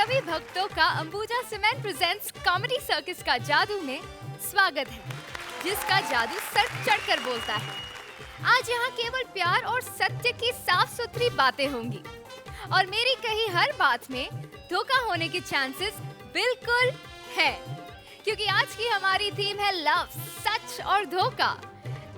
सभी भक्तों का Ambuja cement presents comedy circus का जादू में स्वागत है, जिसका जादू सर चढ़कर बोलता है। आज यहाँ केवल प्यार और सत्य की साफ सुथरी बातें होंगी और मेरी कही हर बात में धोखा होने के चांसेस बिल्कुल है, क्योंकि आज की हमारी थीम है लव, सच और धोखा।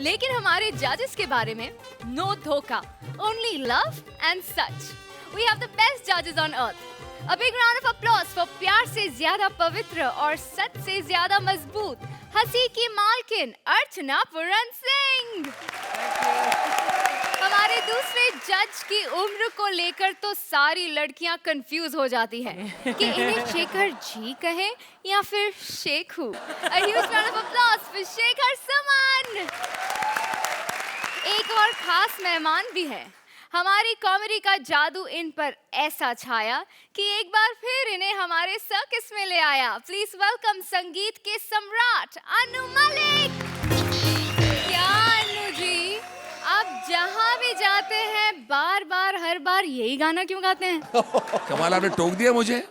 लेकिन हमारे जजेस के बारे में नो धोखा, only love and such. We have the best judges on earth. A big round of applause for प्यार से ज्यादा पवित्र और सच से ज्यादा मजबूत हंसी की मालकिन अर्चना पूरन सिंह। हमारे दूसरे जज की उम्र को लेकर तो सारी लड़कियां कंफ्यूज हो जाती हैं कि इन्हें शेखर जी कहें या फिर Shekhu. A huge round of applause for Shekhar Suman. एक और खास मेहमान भी है। हमारी कॉमेडी का जादू इन पर ऐसा छाया कि एक बार फिर इन्हें हमारे सर्कस में ले आया। प्लीज वेलकम संगीत के सम्राट अनु मलिक। क्या अनु जी, आप जहाँ भी जाते हैं बार बार हर बार यही गाना क्यों गाते हैं? कमाल, आपने टोक दिया मुझे।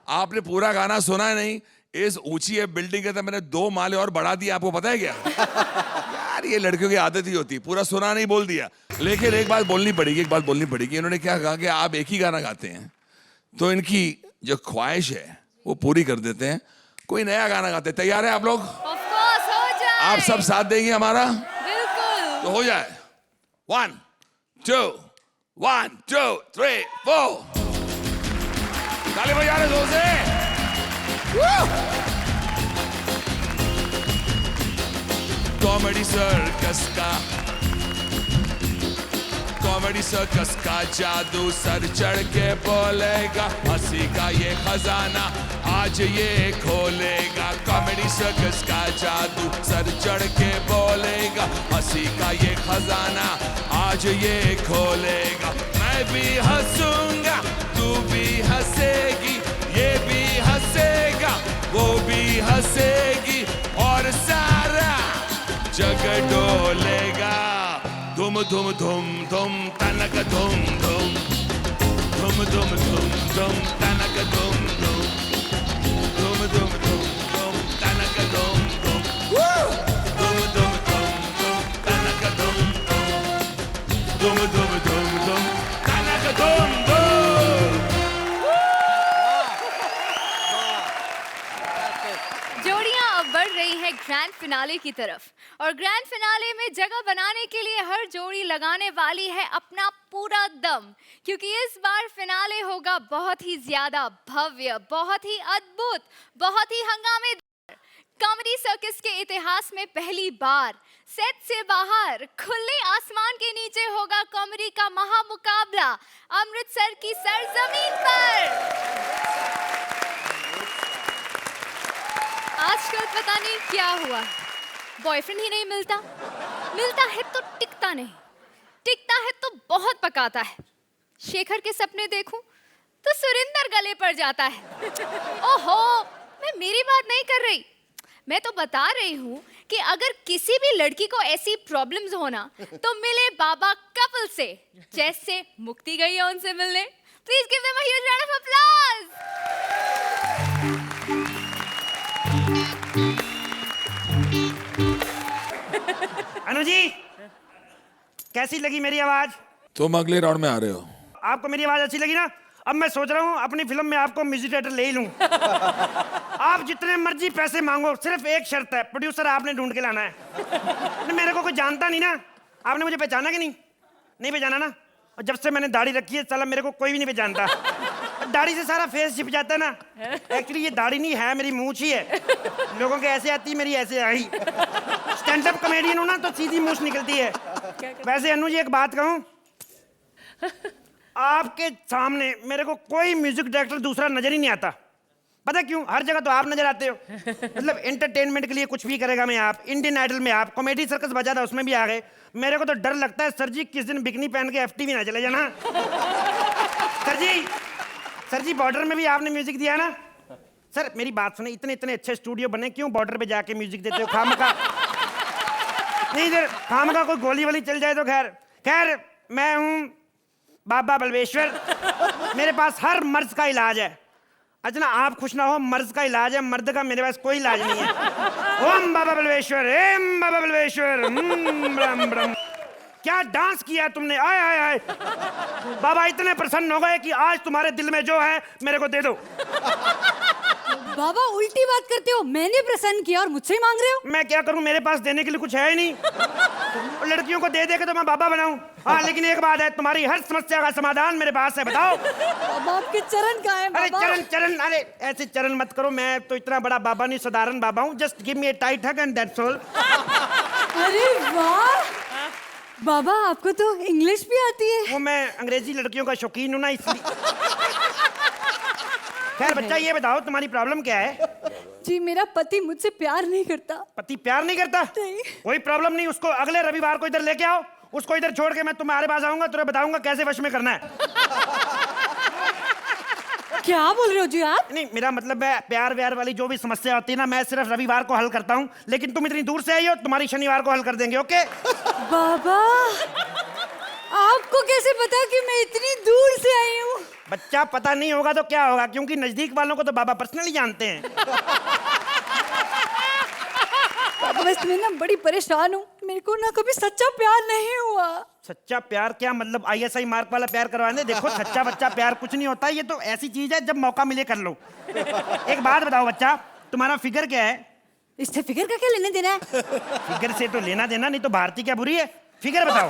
आपने पूरा गाना सुना है नहीं। इस ऊंची है बिल्डिंग के तो मैंने 2 माले और बढ़ा दिया, आपको पता है क्या? यार ये लड़कियों की आदत ही होती है, पूरा सुना नहीं बोल दिया। लेकिन एक बात बोलनी पड़ेगी, इन्होंने क्या कहा कि आप एक ही गाना गाते हैं, तो इनकी जो ख्वाहिश है वो पूरी कर देते हैं। कोई नया गाना गाते हैं। तैयार है आप लोग? Of course, हो जाए। आप सब साथ देंगे हमारा? बिल्कुल। तो हो जाए। 1 2 1 2 3 4। ताली बजा रहे जोर से। कॉमेडी सर्कस का जादू सर चढ़ के बोलेगा, हंसी का ये खजाना आज ये खोलेगा। कॉमेडी सर्कस का जादू सर चढ़ के बोलेगा, हंसी का ये खजाना आज ये खोलेगा। मैं भी हंसूंगा, तू भी हंसेगी, ये भी हंसेगा, वो भी हंसेगी और सारा जग डोलेगा। धुम धुम धुम धुम तनक धुम धुम, धुम धुम धुम धुम तनक धुम धुम, धुम धुम धुम धुम तनक धुम धुम, धुम धुम धुम धुम तनक धुम धुम, धुम धुम धुम धुम तनक धुम धुम। जोड़ियां अब बढ़ रही है ग्रैंड फिनाले की तरफ और ग्रैंड फिनाले में जगह बनाने के लिए हर जोड़ी लगाने वाली है अपना पूरा दम, क्योंकि इस बार फिनाले होगा बहुत ही ज्यादा भव्य, बहुत ही अद्भुत, बहुत ही हंगामेदार। कॉमेडी सर्कस के इतिहास में पहली बार सेट से बाहर खुले आसमान के नीचे होगा कॉमेडी का महामुकाबला अमृतसर की सरजमीन पर। आजकल पता नहीं क्या हुआ, बॉयफ्रेंड ही नहीं मिलता, मिलता है तो टिकता नहीं, टिकता है तो बहुत पकाता है। शेखर के सपने देखूं तो सुरिंदर गले पड़ जाता है। ओहो, मैं मेरी बात नहीं कर रही, मैं तो बता रही हूँ कि अगर किसी भी लड़की को ऐसी प्रॉब्लम्स हो ना तो मिले बाबा कपिल से, जैसे मुक्ति गई है उनसे मिलने। Please give them a huge round of applause. Anu ji, कैसी लगी मेरी आवाज? तुम अगले राउंड में आ रहे हो। आपको मेरी आवाज अच्छी लगी ना? अब मैं सोच रहा हूँ अपनी फिल्म में आपको म्यूजिक डायरेक्टर ले ही लूं। आप जितने मर्जी पैसे मांगो, सिर्फ एक शर्त है, प्रोड्यूसर आपने ढूंढ के लाना है। मेरे को कोई जानता नहीं ना, आपने मुझे पहचाना कि नहीं? नहीं पहचाना ना? और जब से मैंने दाढ़ी रखी है साला मेरे को कोई भी नहीं पहचानता। दाढ़ी से सारा फेस छिप जाता है ना। एक्चुअली ये दाढ़ी नहीं है, मेरी मूंछ ही है। लोगों के ऐसे आती, मेरी ऐसे आई। स्टैंड अप कॉमेडियन हूं ना तो सीधी मूंछ निकलती है। वैसे अनु जी एक बात कहूं, आपके सामने मेरे को कोई म्यूजिक डायरेक्टर दूसरा नजर ही नहीं आता। पता क्यों? हर जगह तो आप नजर आते हो। मतलब एंटरटेनमेंट के लिए कुछ भी करेगा मैं आप, इंडियन आइडल में आप, कॉमेडी सर्कस बजा था उसमें भी आ गए। मेरे को तो डर लगता है सर जी किस दिन बिकनी पहन के FTV ना चले जाना। सर जी बॉर्डर में भी आपने म्यूजिक दिया ना? सर मेरी बात सुने, इतने इतने अच्छे स्टूडियो बने, क्यों बॉर्डर पे जाके म्यूजिक देते हो खामखा? नहीं सर, खामखा कोई गोली वाली चल जाए तो खैर मैं हूं बाबा बलवेश्वर, मेरे पास हर मर्ज का इलाज है। अच्छा ना, आप खुश ना हो, मर्ज का इलाज है, मर्द का मेरे पास कोई इलाज नहीं है। ओम बाबा बलवेश्वर, एम बाबा बलवेश्वर, ब्रम ब्रम। क्या डांस किया तुमने, आय आय आय। बाबा इतने प्रसन्न हो गए कि आज तुम्हारे दिल में जो है मेरे को दे दो। बाबा उल्टी बात करते हो, मैंने प्रसन्न किया और मुझसे ही मांग रहे हो। मैं क्या करूं, मेरे पास देने के लिए कुछ है ही नहीं। लड़कियों को दे दे के तो मैं बाबा बनाऊं। हाँ, लेकिन एक बात है, तुम्हारी हर समस्या का समाधान मेरे पास है, बताओ। बाबा आपके चरण कहाँ हैं अरे बाबा? चरण चरण, अरे ऐसे चरण मत करो, मैं तो इतना बड़ा बाबा नहीं, साधारण बाबा हूँ। Just give me A tight hug and that's all. अरे वाह बाबा, आपको तो इंग्लिश भी आती है। वो मैं अंग्रेजी लड़कियों का शौकीन हूँ ना, इसलिए। खैर बच्चा, ये बताओ तुम्हारी प्रॉब्लम क्या है? जी मेरा पति मुझसे प्यार नहीं करता। पति प्यार नहीं करता? नहीं। कोई प्रॉब्लम नहीं, उसको अगले रविवार को इधर लेके आओ। उसको इधर छोड़ के मैं तुम्हारे पास आऊंगा, तुम्हें बताऊंगा कैसे वश में करना है। क्या बोल रहे हो जी आप? नहीं, मेरा मतलब है प्यार व्यार वाली जो भी समस्या होती है ना, मैं सिर्फ रविवार को हल करता हूँ, लेकिन तुम इतनी दूर से आई हो, तुम्हारी शनिवार को हल कर देंगे। ओके बाबा आपको कैसे पता कि मैं इतनी दूर से आई हूँ? बच्चा, पता नहीं होगा तो क्या होगा, क्योंकि नजदीक वालों को तो बाबा पर्सनली जानते हैं। बाबा बस मैं ना बड़ी परेशान हूँ, मेरे को ना कभी सच्चा प्यार नहीं हुआ। सच्चा प्यार क्या मतलब, ISI मार्क वाला प्यार करवाने? देखो, सच्चा बच्चा प्यार कुछ नहीं होता, ये तो ऐसी चीज है जब मौका मिले कर लो। एक बात बताओ बच्चा, तुम्हारा फिगर क्या है? इससे फिगर का क्या लेने देना है? फिगर से तो लेना देना, नहीं तो भारती क्या बुरी है? फिगर बताओ।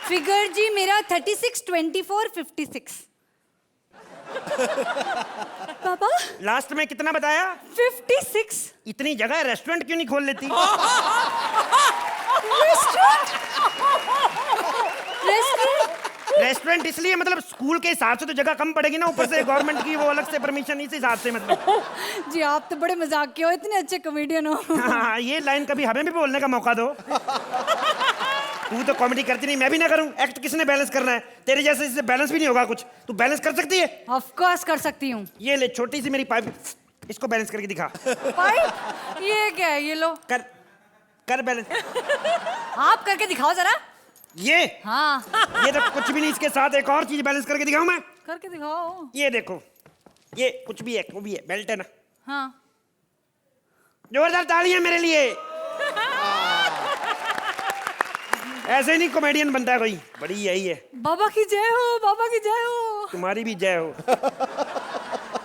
फिगर जी मेरा 36, 24, 56। पापा लास्ट में कितना बताया? 56। इतनी जगह रेस्टोरेंट क्यों नहीं खोल लेती? रेस्टोरेंट इसलिए, मतलब स्कूल के हिसाब से तो जगह कम पड़ेगी ना, ऊपर से गवर्नमेंट की वो अलग से परमिशन, इस हिसाब से मतलब। जी आप तो बड़े मजाक के हो, इतने अच्छे कॉमेडियन हो। हाँ, ये लाइन कभी हमें भी बोलने का मौका दो। तू तो कॉमेडी करती नहीं, मैं भी ना करूं। एक्ट किसने बैलेंस करना है? तेरे जैसे इससे बैलेंस भी नहीं होगा कुछ। तू बैलेंस कर सकती है? ऑफ कोर्स कर सकती हूँ। ये ले छोटी सी मेरी पाइप, इसको बैलेंस करके दिखा। पाइप? ये क्या है? ये लो कर कर बैलेंस। आप करके दिखाओ जरा। ये हाँ ये तो कुछ भी नहीं, इसके साथ एक और चीज बैलेंस करके दिखाऊं मैं? करके दिखाओ। ये देखो, ये कुछ भी है, वो भी है, बेल्ट है ना। हाँ जोरदार तालियां मेरे लिए। ऐसे नहीं कॉमेडियन बनता है कोई, बड़ी यही है। बाबा की जय हो, बाबा की जय हो। तुम्हारी भी जय हो।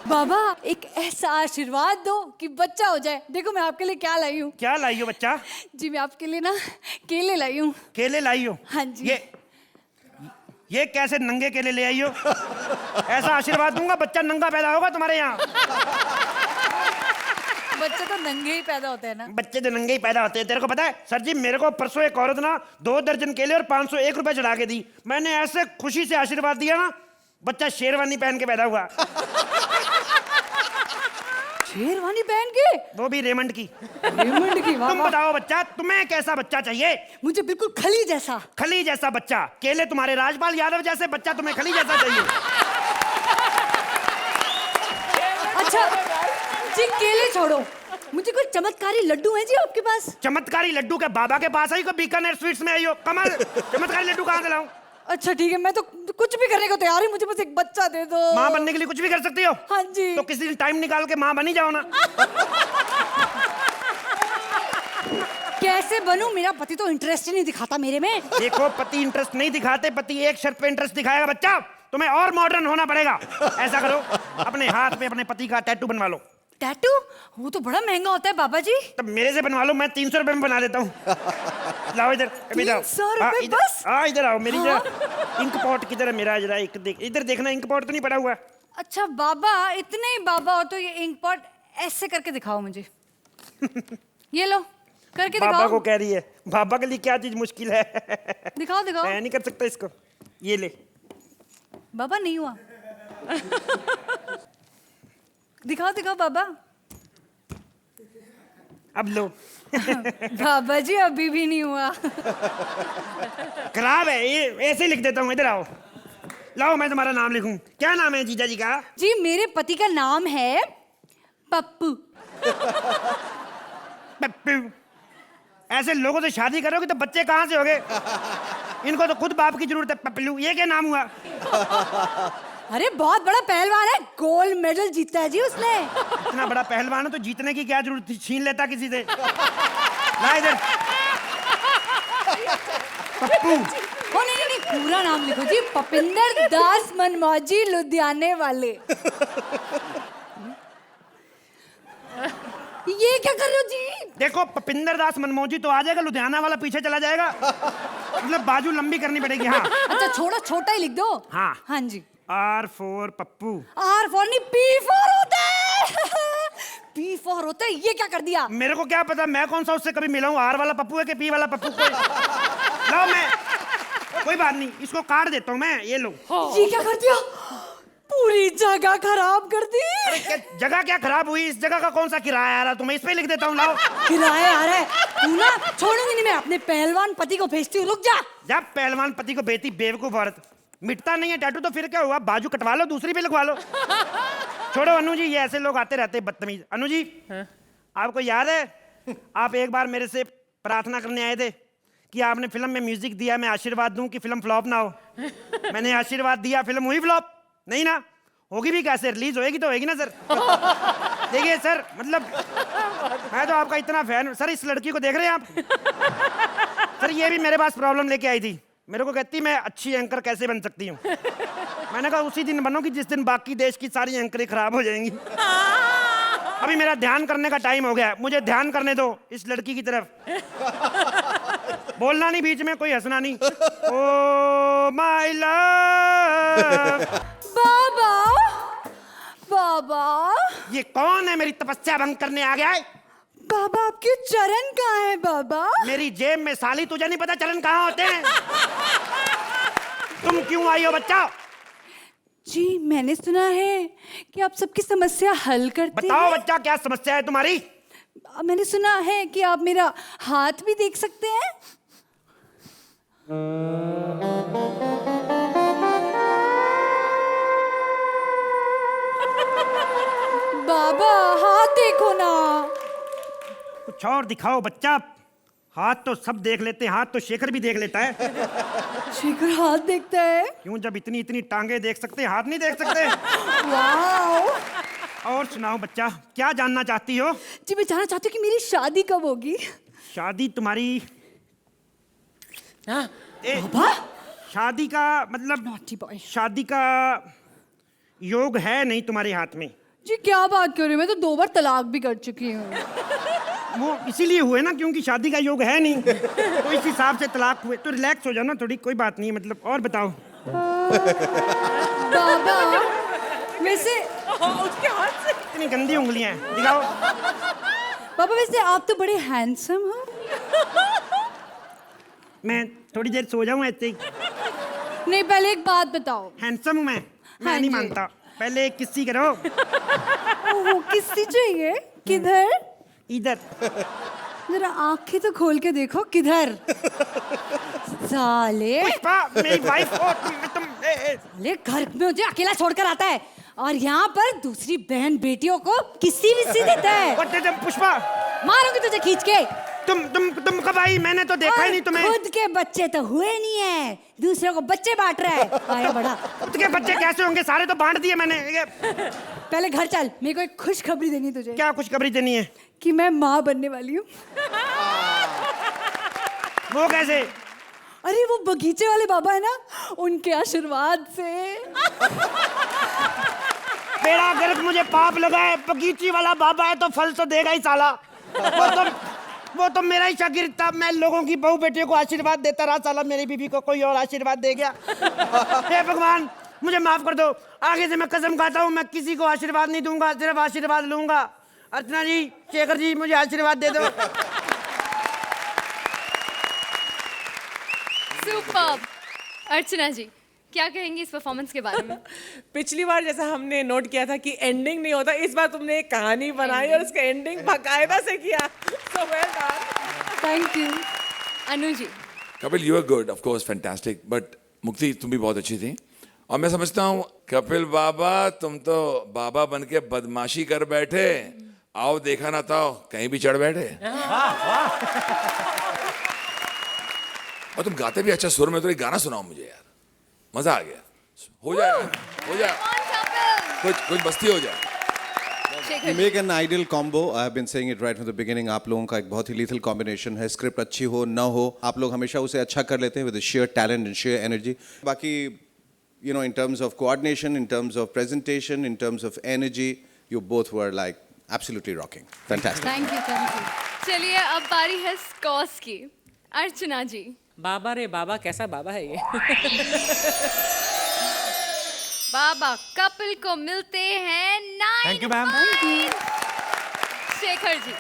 बाबा एक ऐसा आशीर्वाद दो कि बच्चा हो जाए। देखो मैं आपके लिए क्या लाई हूँ। क्या लाई हो बच्चा? जी मैं आपके लिए ना केले लाई हूँ। केले लाई हो? हाँ जी। ये कैसे नंगे केले ले आई हो? ऐसा आशीर्वाद दूंगा बच्चा नंगा पैदा होगा तुम्हारे यहाँ। बच्चे तो नंगे ही पैदा होते हैं ना। बच्चे तो नंगे ही पैदा होते हैं। तेरे को पता है सर जी, मेरे को परसों एक औरत ना 2 दर्जन केले और 501 रुपए चढ़ा के दी। मैंने ऐसे खुशी से आशीर्वाद दिया ना, बच्चा शेरवानी पहन के पैदा हुआ। शेरवानी पहन के? वो भी रेमंड की। रेमंड की? तुम बताओ बच्चा, तुम्हें कैसा बच्चा चाहिए? मुझे बिल्कुल खली जैसा। खली जैसा बच्चा? केले तुम्हारे राजपाल यादव जैसे, बच्चा तुम्हें खली जैसा चाहिए? अच्छा जी केले छोड़ो, मुझे कोई चमत्कारी लड्डू है जी आपके पास? चमत्कारी लड्डू के बाबा के पास आई को बीकानेर स्वीट्स में आई हो? कमल, चमत्कारी लड्डू कहाँ से लाऊं? अच्छा ठीक है, मैं तो कुछ भी करने को तैयार हूँ, मुझे बस एक बच्चा दे दो। माँ बनने के लिए कुछ भी कर सकती हो? हाँ जी। तो किसी दिन टाइम निकाल के माँ बनी जाओ ना। कैसे बनूं? मेरा पति तो इंटरेस्ट ही नहीं दिखाता मेरे में। देखो, पति इंटरेस्ट नहीं दिखाते, पति एक शर्त पे इंटरेस्ट दिखाएगा बच्चा, तुम्हें और मॉडर्न होना पड़ेगा। ऐसा करो, अपने हाथ पे अपने पति का टैटू बनवा लो। टैटू? वो तो बड़ा महंगा होता है बाबा जी। तब मेरे से बनवा लो, मैं 300 रुपए में बना देता हूँ। लाओ इधर, अभी जाओ। 300 रुपए बस? हाँ इधर आओ, मेरी जरा इंक पॉट किधर है मेरा, जरा एक देख, इधर देखना, इंक पॉट तो नहीं पड़ा हुआ? अच्छा बाबा, इतने ही बाबा हो तो ये इंक पॉट ऐसे करके दिखाओ मुझे। ये लो करके दिखाओ। बाबा को कह रही है, बाबा के लिए क्या चीज मुश्किल है? दिखाओ दिखाओ। मैं नहीं कर सकता इसको, ये ले। बाबा नहीं हुआ। दिखाओ दिखाओ बाबा। अब लो। बाबा जी अभी भी नहीं हुआ। खराब है ये, ऐसे ही लिख देता हूँ। इधर आओ, लाओ मैं तुम्हारा नाम लिखूं। क्या नाम है जीजा जी का? जी मेरे पति का नाम है पप्पू। पप्पू? ऐसे लोगों से शादी करोगे तो बच्चे कहाँ से होगे? इनको तो खुद बाप की जरूरत है। पप्पू, ये क्या नाम हुआ? अरे बहुत बड़ा पहलवान है, गोल्ड मेडल जीता है जी उसने। इतना बड़ा पहलवान है तो जीतने की क्या जरूरत थी, छीन लेता किसी से। ला इधर पप्पू। ओ नहीं, पूरा नाम लिखो जी, पपिंदर दास मनमौजी, लुधियाने वाले। ये क्या कर रहे हो जी? देखो पपिंदर दास मनमौजी तो आ जाएगा, लुधियाना वाला पीछे चला जाएगा। मतलब बाजू लंबी करनी पड़ेगी। हाँ अच्छा छोड़ो, छोटा ही लिख दो। हाँ हाँ जी। R for Pappu. R for नहीं, P for होता है। P for होता है, ये क्या कर दिया? मेरे को क्या पता, मैं कौन सा उससे कभी मिला हूँ? R वाला पप्पू है कि P वाला पप्पू? कोई लो, मैं कोई बात नहीं, इसको काट देता हूँ मैं। ये लो। ये क्या कर दिया? पूरी जगह खराब कर दी। जगह क्या खराब हुई? इस जगह का कौन सा किराया आ रहा? तुम्हें इस पे लिख देता हूँ। लाओ। किराया आ रहा है? तू ना छोड़ूंगी नहीं मैं, अपने पहलवान पति को भेजती हूँ। रुक जा। जब पहलवान पति को बेटी, बेवकूफ औरत। मिटता नहीं है टैटू तो फिर क्या हुआ? बाजू कटवा लो, दूसरी पे लिखवा लो। छोड़ो अनु जी, ये ऐसे लोग आते रहते हैं बदतमीज। अनु जी आपको याद है आप एक बार मेरे से प्रार्थना करने आए थे कि आपने फिल्म में म्यूजिक दिया, मैं आशीर्वाद दूं कि फिल्म फ्लॉप ना हो। मैंने आशीर्वाद दिया, फिल्म हुई फ्लॉप? नहीं ना, होगी भी कैसे? रिलीज होएगी तो होएगी ना सर। देखिए सर, मतलब मैं तो आपका इतना फैन। सर इस लड़की को देख रहे हैं आप? सर ये भी मेरे पास प्रॉब्लम लेके आई थी। मेरे को कहती मैं अच्छी एंकर कैसे बन सकती हूँ। मैंने कहा उसी दिन बनो कि जिस दिन बाकी देश की सारी एंकरें खराब हो जाएंगी। अभी मेरा ध्यान करने का टाइम हो गया है, मुझे ध्यान करने दो इस लड़की की तरफ। बोलना नहीं बीच में, कोई हंसना नहीं। Oh my love. बाबा, बाबा, ये कौन है मेरी तपस्या भंग करने आ गया है? बाबा आपके चरण कहाँ है बाबा? मेरी जेब में। साली तुझे नहीं पता चरण कहाँ होते हैं? तुम क्यों आई हो बच्चा? जी मैंने सुना है कि आप सबकी समस्या हल करते बताओ हैं। बच्चा, क्या समस्या है तुम्हारी? मैंने सुना है कि आप मेरा हाथ भी देख सकते हैं। बाबा हाथ देखो ना। कुछ और दिखाओ बच्चा। हाथ तो सब देख लेते हैं, हाथ तो शेखर भी देख लेता है। शेखर हाथ देखता है? क्यों, जब इतनी इतनी टांगे देख सकते हैं, हाथ नहीं देख सकते? वाओ। और सुनाओ बच्चा, क्या जानना चाहती हो? जी मैं जानना चाहती हूँ कि मेरी शादी कब होगी? शादी तुम्हारी? बाबा शादी का मतलब? Naughty boy. शादी का योग है नहीं तुम्हारे हाथ में। जी क्या बात कर रही हो, मैं तो 2 बार तलाक भी कर चुकी हूँ। वो इसीलिए हुए ना क्योंकि शादी का योग है नहीं, तो इस हिसाब से तलाक हुए। तो रिलैक्स हो जाओ ना थोड़ी, कोई बात नहीं है। मतलब और बताओ। बाबा वैसे उसके हाथ से इतनी गंदी उंगलियां हैं, दिखाओ। बाबा वैसे आप तो बड़े हैंडसम हो। मैं थोड़ी देर सो जाऊं ऐसे ही? नहीं पहले एक बात बताओ। हैंडसम हूं मैं हाँ नहीं जी। मानता। पहले एक किस्सी करो। ओहो किससे चाहिए? किधर? इधर। जरा आंखें तो खोल के देखो, किधर? साले पुष्पा मेरी वाइफ को तुम साले घर में मुझे अकेला छोड़कर आता है और यहाँ पर दूसरी बहन बेटियों को किसी भी सी देता है। पुष्पा मारूंगी तुझे खींच के। तुम कब आई? मैंने तो देखा ही नहीं तुम्हें। खुद के बच्चे तो हुए नहीं है, दूसरों को बच्चे बांट रहा है। आया बड़ा। खुद के बच्चे कैसे होंगे? सारे तो बांट दिए मैंने। पहले घर चल, मेरे को एक खुशखबरी देनी तुझे। क्या खुशखबरी देनी है? कि मैं माँ बनने वाली हूँ। वो कैसे? अरे वो बगीचे वाले बाबा है ना, उनके आशीर्वाद से। बेड़ा गर्क मुझे पाप लगा है। बगीची वाला बाबा है तो फल तो देगा ही साला। वो तो मेरा ही शागिर्द था। मैं लोगों की बहू बेटियों को आशीर्वाद देता रहा, साला मेरी बीवी को कोई और आशीर्वाद दे गया। हे भगवान मुझे माफ कर दो। आगे से मैं कसम खाता हूँ मैं किसी को आशीर्वाद नहीं दूंगा, सिर्फ आशीर्वाद लूंगा। अर्चना जी, शेखर जी, मुझे आशीर्वाद दे दो। सुपर्ब। अर्चना जी क्या कहेंगी इस परफॉर्मेंस के बारे में? पिछली बार जैसा हमने नोट किया था कि एंडिंग नहीं होता, इस बार तुमने एक कहानी बनाई और उसका एंडिंग बाकायदा से किया। So well done. Thank you. Anu ji. Kapil you are good, of course fantastic, but Mukti तुम भी बहुत अच्छी थी। और मैं समझता हूँ कपिल बाबा तुम तो बाबा बन के बदमाशी कर बैठे, आओ देखा ना था कहीं भी चढ़ बैठे। और तुम गाते भी अच्छा सुर में, तो एक गाना सुनाओ मुझे यार, मजा आ गया। हो जाए, हो जाए, Come on, Kapil. कुछ मस्ती हो जाए। Shekhar ji. Make an ideal combo. I have been saying it right from the beginning. आप लोगों का एक बहुत ही लीथल कॉम्बिनेशन है। स्क्रिप्ट अच्छी हो ना हो, आप लोग हमेशा उसे अच्छा कर लेते हैं with share talent and share energy. बाकी you know, in terms of coordination, in terms of presentation, in terms of energy, you both were like absolutely rocking. Fantastic. Thank you, thank you. चलिए अब बारी है scarce की। अर्चना जी। बाबा रे बाबा, कैसा बाबा है ये? बाबा कपिल को मिलते हैं 9 Thank you, ma'am. Shekhar ji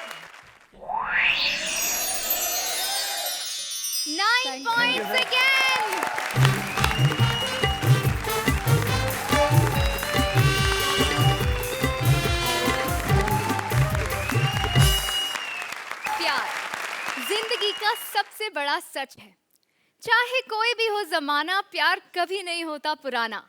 9 points again. प्यार जिंदगी का सबसे बड़ा सच है। चाहे कोई भी हो जमाना, प्यार कभी नहीं होता पुराना।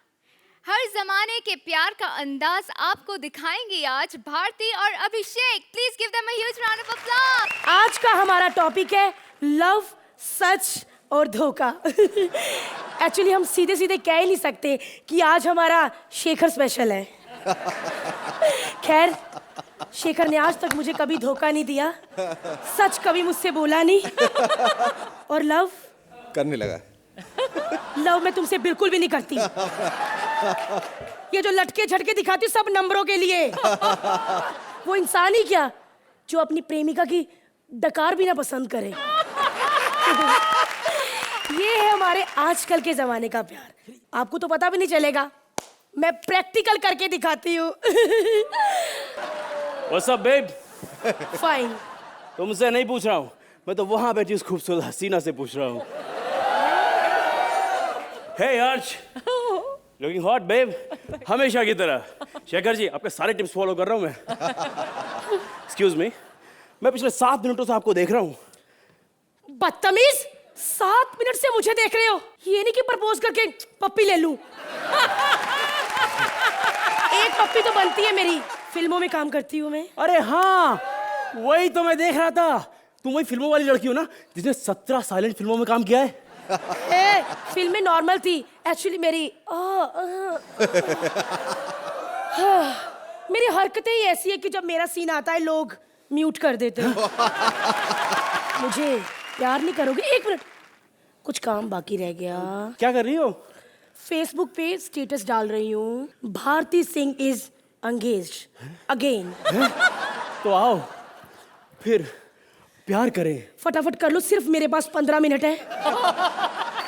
हर जमाने के प्यार का अंदाज आपको दिखाएंगे आज भारती और Abhishek. Please give them a huge round of applause. आज का हमारा टॉपिक है लव, सच और धोखा। एक्चुअली हम सीधे सीधे कह ही नहीं सकते कि आज हमारा शेखर स्पेशल है। खैर, शेखर ने आज तक मुझे कभी धोखा नहीं दिया, सच कभी मुझसे बोला नहीं। और लव करने लगा। लव मैं तुमसे बिल्कुल भी नहीं करती। ये जो लटके झटके दिखाती सब नंबरों के लिए। वो इंसान ही क्या जो अपनी प्रेमिका की डकार भी ना पसंद करे। ये है हमारे आजकल के जमाने का प्यार। आपको तो पता भी नहीं चलेगा, मैं प्रैक्टिकल करके दिखाती हूँ। What's up, babe? फाइन। तुमसे नहीं पूछ रहा हूँ, मैं तो वहां बैठी उस खूबसूरत हसीना से पूछ रहा हूँ। Hey Arch, looking hot, babe. हमेशा की तरह। शेखर जी, आपके सारे टिप्स फॉलो कर रहा हूँ मैं। Excuse me, मैं पिछले 7 मिनटों से आपको देख रहा हूँ। बदतमीज, 7 मिनट से मुझे देख रहे हो। ये नहीं कि प्रपोज करके पप्पी ले लूं। एक पप्पी तो बनती है मेरी। फिल्मों में काम करती हूँ मैं। अरे हाँ, वही तो मैं देख रहा था। तुम वही फिल्मों वाली लड़की हो ना जिसने 17 साइलेंट फिल्मों में काम किया है। फिल्में नॉर्मल थी एक्चुअली। मेरी मेरी हरकतें ही ऐसी है कि जब मेरा सीन आता है लोग म्यूट कर देते हैं। मुझे प्यार नहीं करोगे? 1 मिनट, कुछ काम बाकी रह गया। क्या कर रही हो? फेसबुक पे स्टेटस डाल रही हूँ, Bharti Singh is engaged again. तो आओ फिर प्यार करें। फटाफट कर लो, सिर्फ मेरे पास 15 मिनट है।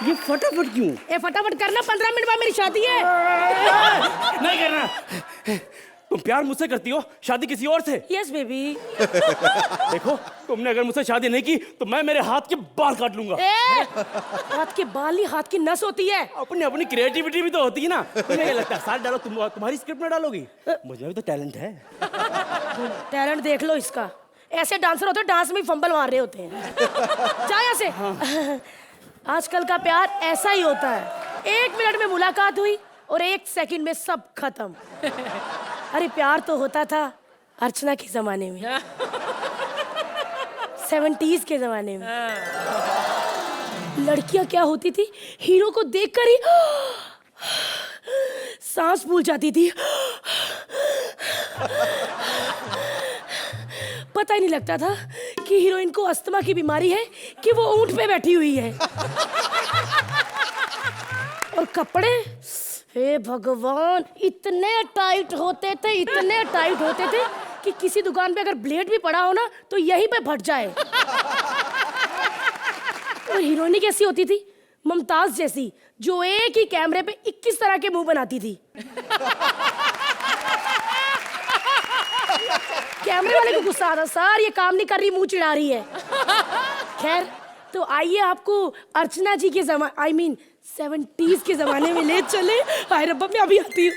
ये फटाफट क्यों? फटाफट करना, 15 मिनट बाद मेरी शादी है। नहीं करना। तुम प्यार मुझसे करती हो, शादी किसी और से। Yes baby. देखो, तुमने अगर मुझसे शादी नहीं की तो मैं मेरे हाथ के बाल काट लूंगा। हाथ के बाल नहीं, हाथ की नस होती है। अपनी अपनी क्रिएटिविटी भी तो होती है ना। तुम्हें क्या लगता है साथ डालो, तुम्हारी स्क्रिप्ट में डालोगी? मुझे भी तो टैलेंट है। टैलेंट देख लो इसका। ऐसे डांसर होते हैं, डांस में फंबल मार रहे होते हैं। जा यहाँ से। हाँ। आजकल का प्यार ऐसा ही होता है। 1 मिनट में मुलाकात हुई और 1 सेकंड में सब खत्म। अरे प्यार तो होता था अर्चना के जमाने में, 70s के जमाने में। लड़कियां क्या होती थी, हीरो को देखकर ही सांस फूल जाती थी। पता ही नहीं लगता था कि हीरोइन को अस्थमा की बीमारी है कि वो ऊंट पे बैठी हुई है। और कपड़े, हे भगवान, इतने टाइट होते थे, इतने टाइट होते थे कि किसी दुकान पे अगर ब्लेड भी पड़ा हो ना तो यहीं पे फट जाए। और हीरोइन कैसी होती थी? मुमताज जैसी, जो एक ही कैमरे पे 21 तरह के मुंह बनाती थी। कैमरे वाले को गुस्सा आता, सर ये काम नहीं कर रही, मुंह चिढ़ा रही है। खैर, तो आइए आपको अर्चना जी के आई मीन 70s के जमाने में ले चले। हाय रब्बा, मैं अभी आती हूँ।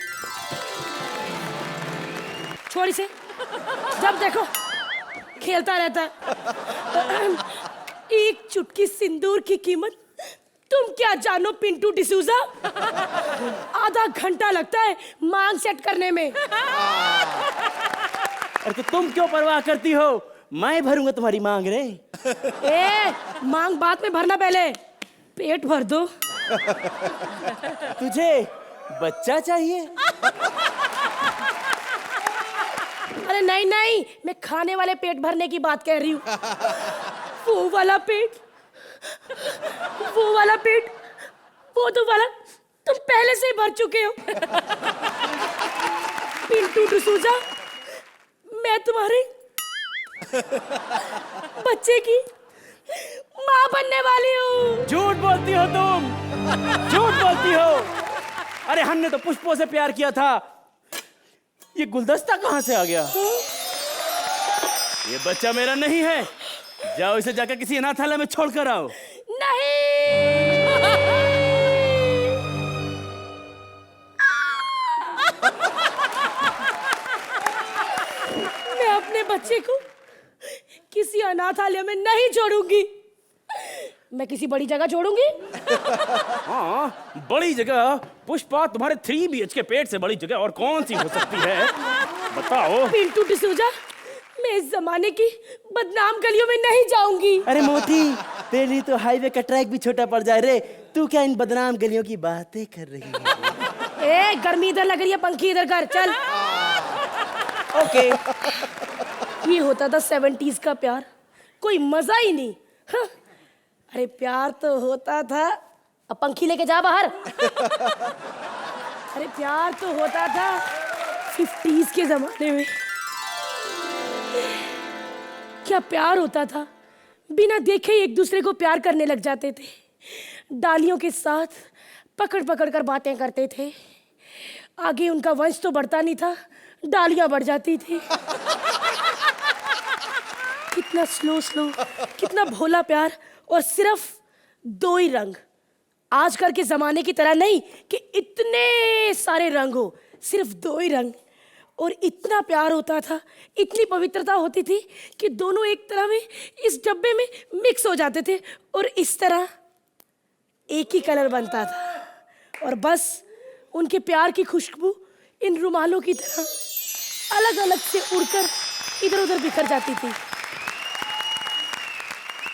छोड़ इसे, जब देखो खेलता रहता है। एक चुटकी सिंदूर की कीमत तुम क्या जानो पिंटू डिसूजा। आधा घंटा लगता है मांग सेट करने में। अरे तो तुम क्यों परवाह करती हो? मैं भरूंगा तुम्हारी मांग रे। मांग बाद में भरना, पहले पेट भर दो। तुझे बच्चा चाहिए? अरे नहीं नहीं, मैं खाने वाले पेट भरने की बात कह रही हूँ। वो वाला पेट, वो वाला पेट, वो तो वाला तुम पहले से ही भर चुके हो। पिंटू डिसूजा, मैं तुम्हारे बच्चे की माँ बनने वाली हूँ। झूठ बोलती हो तुम, झूठ बोलती हो। अरे हमने तो पुष्पों से प्यार किया था, ये गुलदस्ता कहाँ से आ गया? ये बच्चा मेरा नहीं है, जाओ इसे जाकर किसी अनाथालय में छोड़ कर आओ। नहीं, मैं अपने बच्चे को किसी अनाथालय में नहीं छोड़ूंगी, मैं किसी बड़ी जगह छोड़ूंगी। हाँ, बड़ी जगह? पुष्पा, तुम्हारे 3 BHK पेट से बड़ी जगह और कौन सी हो सकती है? बताओ। पिंटू डिसूजा, मैं इस जमाने की बदनाम गलियों में नहीं जाऊंगी। अरे मोती, तेरे लिए तो हाईवे का ट्रैक भी छोटा पड़ जाए रे। तू क्या इन बदनाम गलियों की बातें कर रही है? ए, गर्मी इधर लग रही है, पंखी इधर कर, चल। ओके। ये होता था 70s का प्यार, कोई मजा ही नहीं। हाँ। अरे प्यार तो होता था, अब पंखी लेके जा बाहर। अरे प्यार तो होता था 50s के जमाने में। क्या प्यार होता था, बिना देखे ही एक दूसरे को प्यार करने लग जाते थे। डालियों के साथ पकड़ पकड़ कर बातें करते थे। आगे उनका वंश तो बढ़ता नहीं था, डालियां बढ़ जाती थी। कितना स्लो स्लो, कितना भोला प्यार, और सिर्फ 2 ही रंग। आजकल के जमाने की तरह नहीं कि इतने सारे रंग हो, सिर्फ 2 ही रंग। और इतना प्यार होता था, इतनी पवित्रता होती थी कि दोनों एक तरह में इस डब्बे में मिक्स हो जाते थे और इस तरह एक ही कलर बनता था। और बस उनके प्यार की खुशबू इन रुमालों की तरह अलग अलग से उड़कर इधर उधर बिखर जाती थी।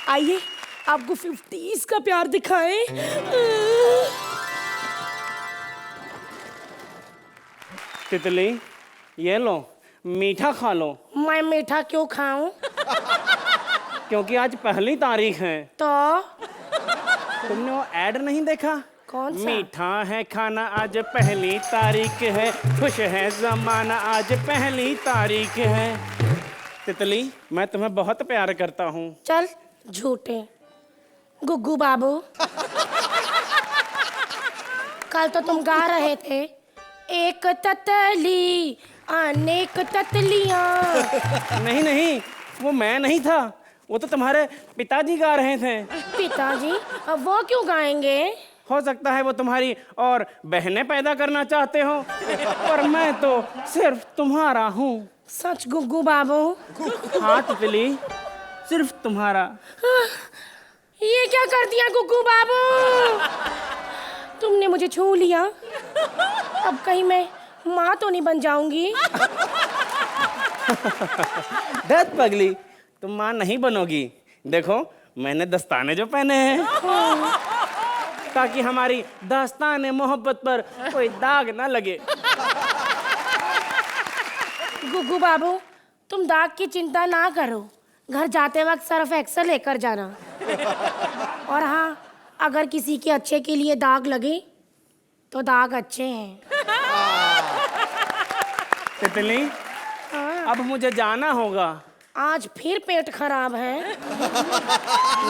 आइए आपको 50s का प्यार दिखाएं। तितली, ये लो, मीठा खा लो। मैं मीठा क्यों खाऊं? क्योंकि आज पहली तारीख है। तो तुमने वो ऐड नहीं देखा? कौन सा? मीठा है खाना, आज पहली तारीख है, खुश है जमाना, आज पहली तारीख है। तितली, मैं तुम्हें बहुत प्यार करता हूँ। चल झूठे गुग्गू बाबू, कल तो तुम गा रहे थे, एक तितली अनेक तितलियां। नहीं नहीं, वो मैं नहीं था, वो तो तुम्हारे पिताजी गा रहे थे। पिताजी? अब वो क्यों गाएंगे? हो सकता है वो तुम्हारी और बहनें पैदा करना चाहते हो, पर मैं तो सिर्फ तुम्हारा हूँ। सच गुग्गू बाबू? हाँ तितली, सिर्फ तुम्हारा। ये क्या कर दिया गुग्गू बाबू? तुमने मुझे छू लिया, अब कहीं मैं माँ तो नहीं बन जाऊंगी? दत पगली, तुम माँ नहीं बनोगी। देखो मैंने दस्ताने जो पहने हैं, ताकि हमारी दास्ताने मोहब्बत पर कोई दाग ना लगे। गुग्गू बाबू, तुम दाग की चिंता ना करो, घर जाते वक्त सर्फ एक्सेल लेकर जाना। और हाँ, अगर किसी के अच्छे के लिए दाग लगे तो दाग अच्छे हैं। तितली, अब मुझे जाना होगा। आज फिर पेट खराब है?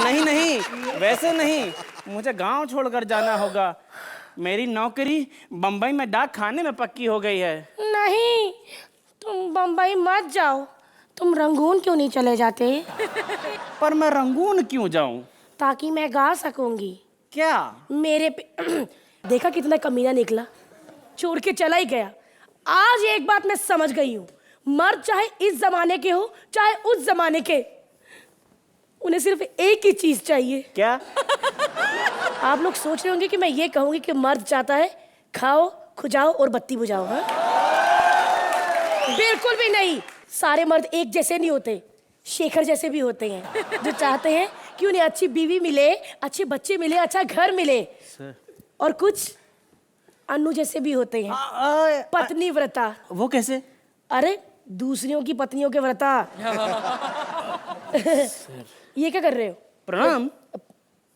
नहीं नहीं, वैसे नहीं, मुझे गांव छोड़कर जाना होगा। मेरी नौकरी बंबई में डाक खाने में पक्की हो गई है। नहीं, तुम बंबई मत जाओ, तुम रंगून क्यों नहीं चले जाते? पर मैं रंगून क्यों जाऊं? ताकि मैं गा सकूंगी। क्या? मेरे पे देखा कितना कमीना निकला, छोड़ के चला ही गया। आज एक बात मैं समझ गई हूँ, मर्द चाहे इस जमाने के हो चाहे उस जमाने के, उन्हें सिर्फ एक ही चीज चाहिए। क्या? आप लोग सोच रहे होंगे कि मैं ये कहूंगी कि मर्द चाहता है खाओ, खुजाओ और बत्ती बुझाओ। हाँ, बिल्कुल भी नहीं। सारे मर्द एक जैसे नहीं होते, शेखर जैसे भी होते हैं, जो चाहते हैं कि उन्हें अच्छी बीवी मिले, अच्छे बच्चे मिले, अच्छा घर मिले, और कुछ अनु जैसे भी होते हैं, पत्नी व्रता। वो कैसे? अरे दूसरियों की पत्नियों के व्रता। ये क्या कर रहे हो? प्रणाम।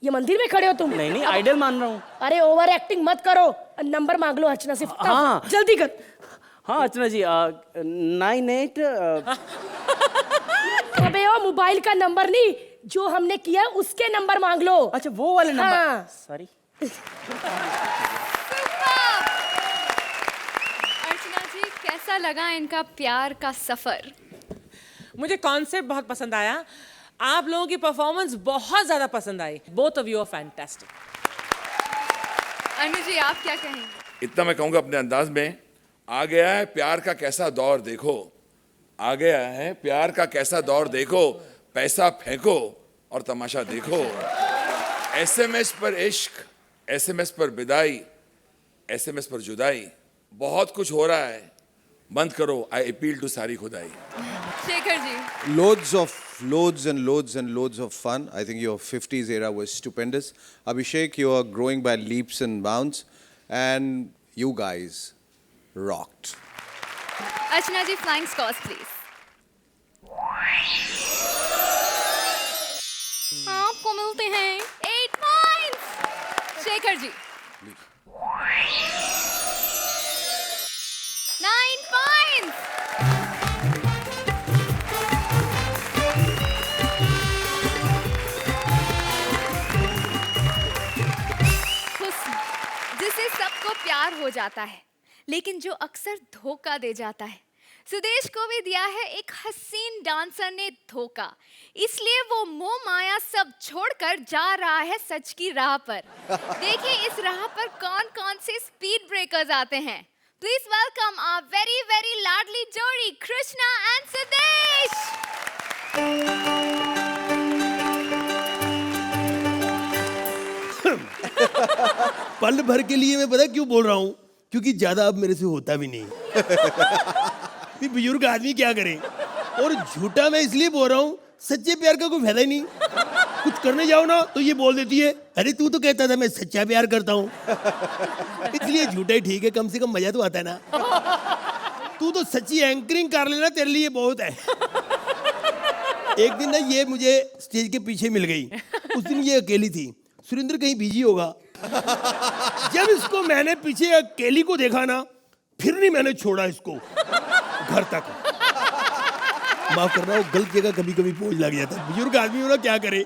ये मंदिर में खड़े हो तुम? नहीं नहीं, आइडल मान रहा हूँ। अरे ओवर एक्टिंग मत करो, नंबर मांग लो अर्चना से। हाँ। जल्दी कर। हाँ अर्चना जी 98 अबे ओ मोबाइल का नंबर नहीं, जो हमने किया उसके नंबर मांग लो। अच्छा वो वाले नंबर। हाँ। सॉरी। अर्चना जी, कैसा लगा इनका प्यार का सफर? मुझे कॉन्सेप्ट बहुत पसंद आया, आप लोगों की परफॉर्मेंस बहुत ज्यादा पसंद आई। Both of you are fantastic. Anu ji, आप क्या कहेंगे? इतना मैं कहूंगा अपने अंदाज में, आ गया है प्यार का कैसा दौर देखो, आ गया है प्यार का कैसा दौर देखो, पैसा फेंको और तमाशा देखो। एसएमएस पर इश्क, एसएमएस पर विदाई, एसएमएस पर जुदाई, बहुत कुछ हो रहा है, बंद करो, आई अपील टू सारी खुदाई। Shekhar ji. Loads and loads of fun. I think your 50s era was stupendous. Abhishek, you are growing by leaps and bounds, and you guys rocked. Archana ji, flying scores please. आपको मिलते हैं 8 पॉइंट्स। शेखर जी 9 पॉइंट्स। जिसे सबको प्यार हो जाता है, लेकिन जो अक्सर धोखा दे जाता है। सुदेश को भी दिया है एक हसीन डांसर ने धोखा, इसलिए वो मोह माया सब छोड़कर जा रहा है सच की राह पर। देखिए इस राह पर कौन कौन से स्पीड ब्रेकर्स आते हैं। Please welcome our very very लाडली जोड़ी, कृष्णा एंड सुदेश। पल भर के लिए मैं पता क्यों बोल रहा हूँ, क्योंकि ज्यादा अब मेरे से होता भी नहीं। ये बुजुर्ग आदमी क्या करे, और झूठा मैं इसलिए बोल रहा हूँ, सच्चे प्यार का कोई फायदा ही नहीं। कुछ करने जाओ ना तो ये बोल देती है, अरे तू तो कहता था मैं सच्चा प्यार करता हूँ। इसलिए झूठा ही ठीक है, कम से कम मजा तो आता है ना। तू तो सच्ची एंकरिंग कर लेना, तेरे लिए बहुत है। एक दिन ना ये मुझे स्टेज के पीछे मिल गई, उस दिन ये अकेली थी, सुरेंद्र कहीं बिजी होगा। जब इसको मैंने पीछे अकेली को देखा ना, फिर नहीं मैंने छोड़ा इसको घर तक। माफ करना, वो गलत जगह कभी कभी पहुंच लग जाता है। बुजुर्ग आदमी हो ना, क्या करे।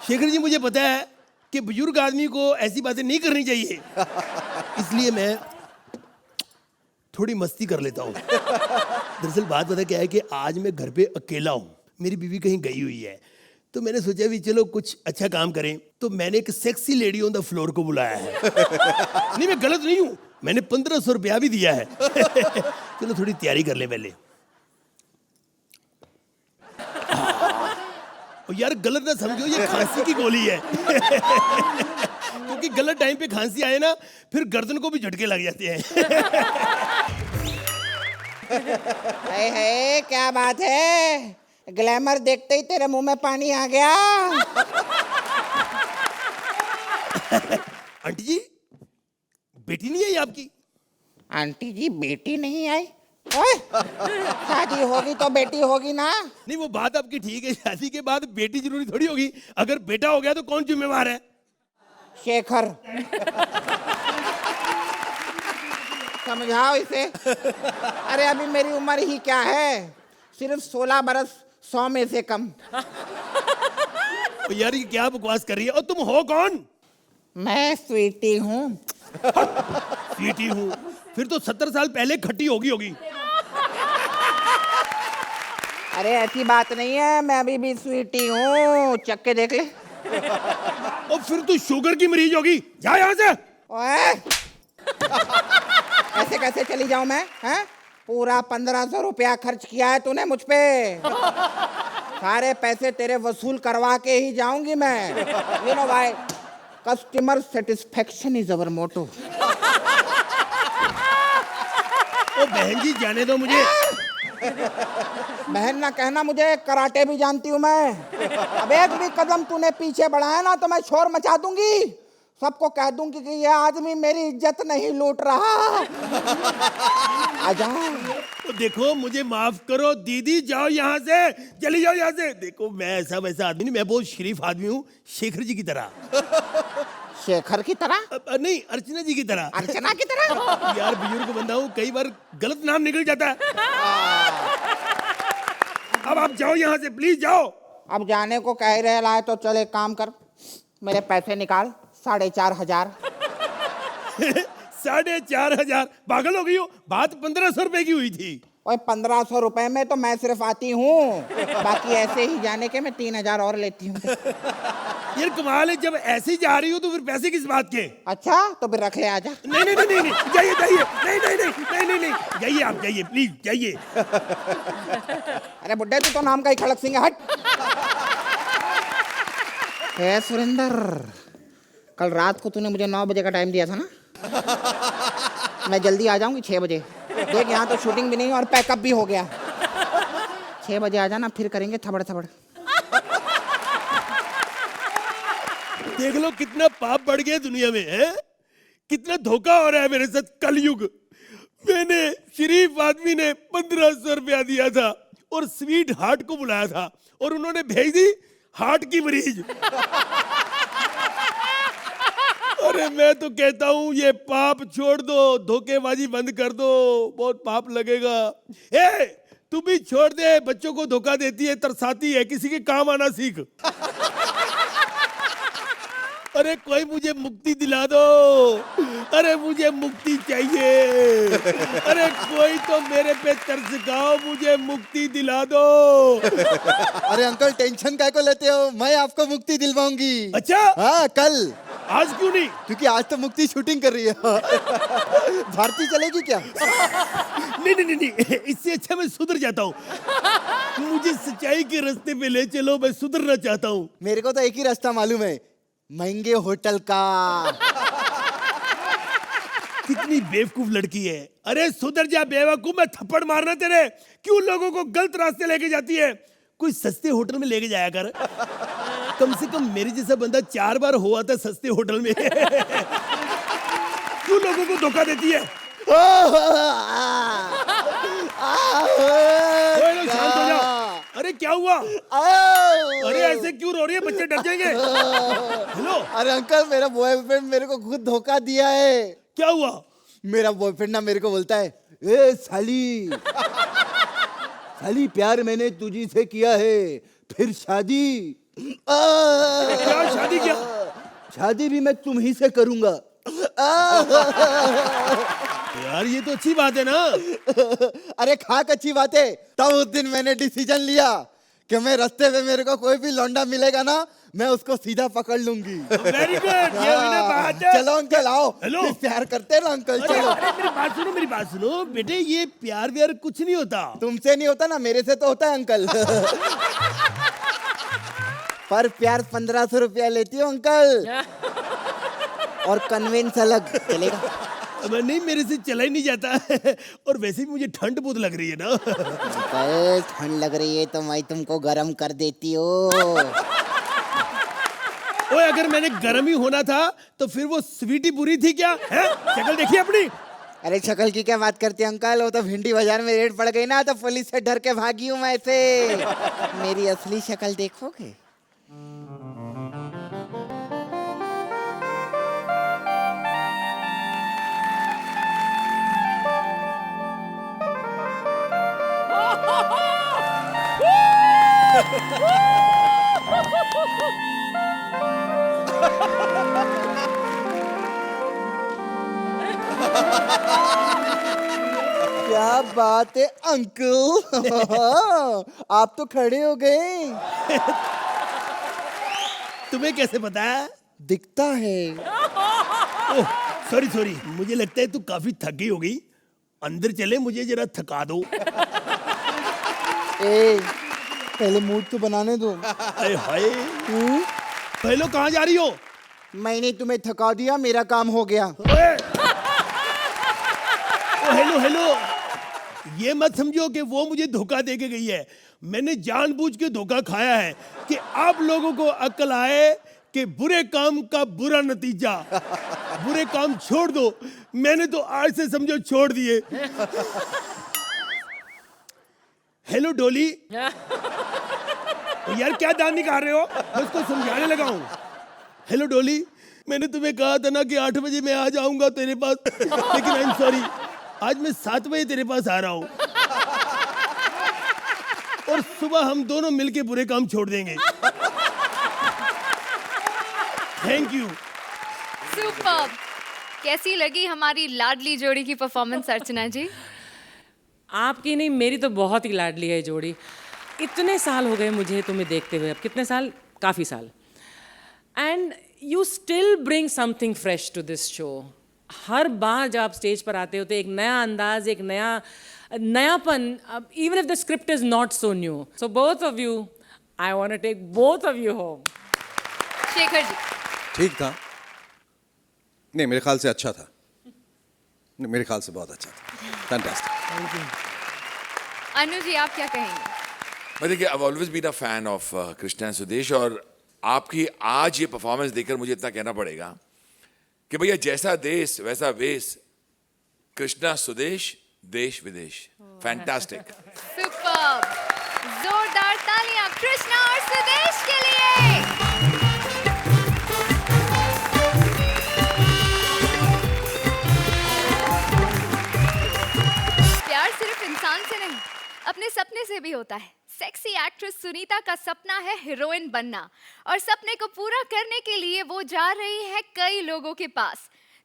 शेखर जी, मुझे पता है कि बुजुर्ग आदमी को ऐसी बातें नहीं करनी चाहिए, इसलिए मैं थोड़ी मस्ती कर लेता हूँ। दरअसल बात पता क्या है कि आज मैं घर पे अकेला हूँ, मेरी बीवी कहीं गई हुई है, तो मैंने सोचा भी चलो कुछ अच्छा काम करें, तो मैंने एक sexy lady on the floor को बुलाया है। नहीं, मैं गलत नहीं हूँ, मैंने 1500 रुपया भी दिया है। चलो थोड़ी तैयारी कर ले पहले। और यार गलत ना समझो, ये खांसी की गोली है। क्योंकि गलत टाइम पे खांसी आए ना, फिर गर्दन को भी झटके लग जाते हैं। है क्या बात है, ग्लैमर देखते ही तेरे मुंह में पानी आ गया। आंटी जी, बेटी नहीं आई आपकी? आंटी जी बेटी नहीं आई? ओए, शादी होगी तो बेटी होगी ना। नहीं, वो बात आपकी ठीक है, शादी के बाद बेटी जरूरी थोड़ी होगी। अगर बेटा हो गया तो कौन जिम्मेवार है? शेखर। समझाओ इसे। अरे अभी मेरी उम्र ही क्या है, सिर्फ 16 बरस 100 में से कम। यार ये क्या बकवास कर रही है, और तुम हो कौन? मैं स्वीटी हूँ। स्वीटी हूँ? फिर तो 70 साल पहले खट्टी होगी। अरे ऐसी बात नहीं है, मैं अभी भी स्वीटी हूँ, चख के देख ले। और फिर तो शुगर की मरीज होगी, जा यहाँ से। ओए, ऐसे कैसे चली जाऊं मैं? हैं? पूरा 1500 रुपया खर्च किया है तूने मुझ पे। सारे पैसे तेरे वसूल करवा के ही जाऊंगी मैं। You know why? Customer satisfaction is our motto. ओ बहन जी, जाने दो मुझे। बहन ना कहना मुझे, कराटे भी जानती हूँ मैं। अब एक भी कदम तूने पीछे बढ़ाया ना तो मैं शोर मचा दूंगी। सबको कह दूंगी कि ये आदमी मेरी इज्जत नहीं लूट रहा। आ जाओ। तो देखो मुझे माफ करो दीदी, जाओ यहाँ से, चली जाओ यहाँ से। देखो मैं ऐसा वैसा आदमी नहीं, मैं बहुत शरीफ आदमी हूँ, शेखर जी की तरह। शेखर की तरह? नहीं, अर्चना जी की तरह। अर्चना की तरह? यार बुजुर्ग बंदा हूँ, कई बार गलत नाम निकल जाता है। अब आप जाओ यहाँ से, प्लीज जाओ। अब जाने को कह रहा है तो चल एक काम कर, मेरे पैसे निकाल, 4,500। 4,500? पागल हो गई हो, बात 1,500 रुपए की हुई थी। ओए 1,500 रुपए में तो मैं सिर्फ आती हूँ, बाकी ऐसे ही जाने के मैं 3,000 और लेती हूँ। यार कमाल है, जब ऐसे ही जा रही हो तो फिर पैसे किस बात के? अच्छा तो फिर रख ले, आजा। नहीं नहीं नहीं नहीं, जाइए जाइए, नहीं नहीं नहीं नहीं नहीं नहीं, जाइए आप, जाइए प्लीज जाइए। अरे बुड्ढे तू तो नाम का ही खड़क सिंह है, हट। हे सुरेंद्र, कल रात को तूने मुझे 9 बजे का टाइम दिया था ना, मैं जल्दी आ जाऊंगी 6 बजे। देख यहाँ तो शूटिंग भी नहीं और पैकअप भी हो गया। 6 बजे आ जाना, फिर करेंगे थबड़ थबड़। देख लो कितना पाप बढ़ गया दुनिया में है, कितना धोखा हो रहा है मेरे साथ, कलयुग। मैंने शरीफ आदमी ने 1,500 रुपया दिया था और स्वीट हार्ट को बुलाया था और उन्होंने भेज दी हार्ट की मरीज। अरे मैं तो कहता हूँ ये पाप छोड़ दो, धोखेबाजी बंद कर दो, बहुत पाप लगेगा। ए, तू भी छोड़ दे, बच्चों को धोखा देती है, तरसाती है, किसी के काम आना सीख। अरे कोई मुझे मुक्ति दिला दो, अरे मुझे मुक्ति चाहिए, अरे कोई तो मेरे पे तरस खाओ, मुझे मुक्ति दिला दो। अरे अंकल टेंशन काय को लेते हो, मैं आपको मुक्ति दिलवाऊंगी। अच्छा? हाँ कल। आज क्यों नहीं? क्योंकि आज तो मुक्ति शूटिंग कर रही है। भारती चलेगी क्या? नहीं नहीं नहीं, इससे अच्छा मैं सुधर जाता हूँ। मुझे सच्चाई के रास्ते पे ले चलो, मैं सुधरना चाहता हूँ। मेरे को तो एक ही रास्ता मालूम है, महंगे होटल का। कितनी बेवकूफ लड़की है। अरे सुधर जा बेवकूफ, मैं थप्पड़ मारना तेरे। क्यों लोगों को गलत रास्ते लेके जाती है? कोई सस्ते होटल में लेके जाया कर। कम से कम मेरे जैसा बंदा 4 बार हुआ था सस्ते होटल में। क्यों लोगों को धोखा देती है? शांत हो जाओ। अरे क्या हुआ? अरे ऐसे क्यों रो रही है, बच्चे डर जाएंगे। हेलो। अरे अंकल मेरा बॉयफ्रेंड मेरे को खुद धोखा दिया है। क्या हुआ? मेरा बॉयफ्रेंड ना मेरे को बोलता है, ए साली, साली प्यार मैंने तुझी से किया है, फिर शादी। क्या शादी क्या? शादी भी मैं तुम ही से करूंगा। यार ये तो अच्छी बात है ना। अरे खाक अच्छी बात है। तब उस दिन मैंने डिसीजन लिया कि मैं रास्ते में मेरे को कोई भी लौंडा मिलेगा ना, मैं उसको सीधा पकड़ लूंगी। वेरी गुड, ये हुई बात है। चलो अंकल आओ। हेलो। प्यार करते ना अंकल, चलो। अरे मेरी बात सुनो, मेरी बात सुनो बेटे, ये प्यार व्यार कुछ नहीं होता। तुमसे नहीं होता ना, मेरे से तो होता है अंकल। पर प्यार 1,500 रुपया लेती हो अंकल, और कन्वेंस अलग चलेगा। नहीं मेरे से चला ही नहीं जाता। और वैसे भी मुझे ठंड बहुत लग रही है ना। ठंड लग रही है तो मैं तुमको गरम कर देती हो। ओए अगर मैंने गरम ही होना था तो फिर वो स्वीटी बुरी थी क्या? है शक्ल देखिए अपनी। अरे शक्ल की क्या बात करती है अंकल, वो तो भिंडी बाजार में रेड पड़ गई ना, तो पुलिस से डर के भागी हूँ मैं ऐसे। मेरी असली शक्ल देखोगे? क्या बात है अंकल। आप तो खड़े हो गए। तुम्हें कैसे पता है? दिखता है। ओह सॉरी सॉरी, मुझे लगता है तू काफी थकी हो गई। अंदर चले, मुझे जरा थका दो। ए, पहले मूड तो बनाने दो। अरे हाय, पहले कहाँ जा रही हो? मैंने तुम्हें थका दिया, मेरा काम हो गया। हेलो हेलो, ये मत समझो कि वो मुझे धोखा दे के गई है। मैंने जानबूझ के धोखा खाया है कि आप लोगों को अक्ल आए कि बुरे काम का बुरा नतीजा। बुरे काम छोड़ दो, मैंने तो आज से समझो छोड़ दिए। हेलो डोली। यार क्या दांत निकाल रहे हो? मैं उसको समझाने लगा हूँ। हेलो डोली, मैंने तुम्हें कहा था ना कि 8 बजे मैं आ जाऊंगा तेरे पास, लेकिन आई एम सॉरी, आज मैं 7 बजे तेरे पास आ रहा हूँ और सुबह हम दोनों मिलके बुरे काम छोड़ देंगे। Thank you. सुपर्ब। कैसी लगी हमारी लाडली जोड़ी की परफॉर्मेंस अर्चना जी? आपकी नहीं, मेरी तो बहुत ही लाडली है जोड़ी। इतने साल हो गए मुझे तुम्हें देखते हुए, अब कितने साल, काफ़ी साल, and you still bring something fresh to this show. हर बार जब आप स्टेज पर आते हो तो एक नया अंदाज, एक नयापन, even if the script is not so new. So both of you, I want to take both of you home. Shekhar ji. ठीक था? नहीं, मेरे ख्याल से अच्छा था। नहीं, मेरे ख्याल से बहुत अच्छा था। फैंटास्टिक। अनु जी, आप क्या कहेंगे? मैं देखिए, I've always been a fan of Krishna Sudesh, और आपकी आज ये परफॉर्मेंस देखकर मुझे इतना कहना पड़ेगा कि भैया जैसा देश वैसा वेश, कृष्णा सुदेश देश विदेश। फैंटास्टिक। सुपर्ब। जोरदार तालियां कृष्णा और सुदेश के लिए। प्यार सिर्फ इंसान से नहीं, अपने सपने से भी होता है। सेक्सी एक्ट्रेस सुनीता का सपना है हीरोइन बनना, और सपने को पूरा करने के लिए वो जा रही है कई लोगों के पास।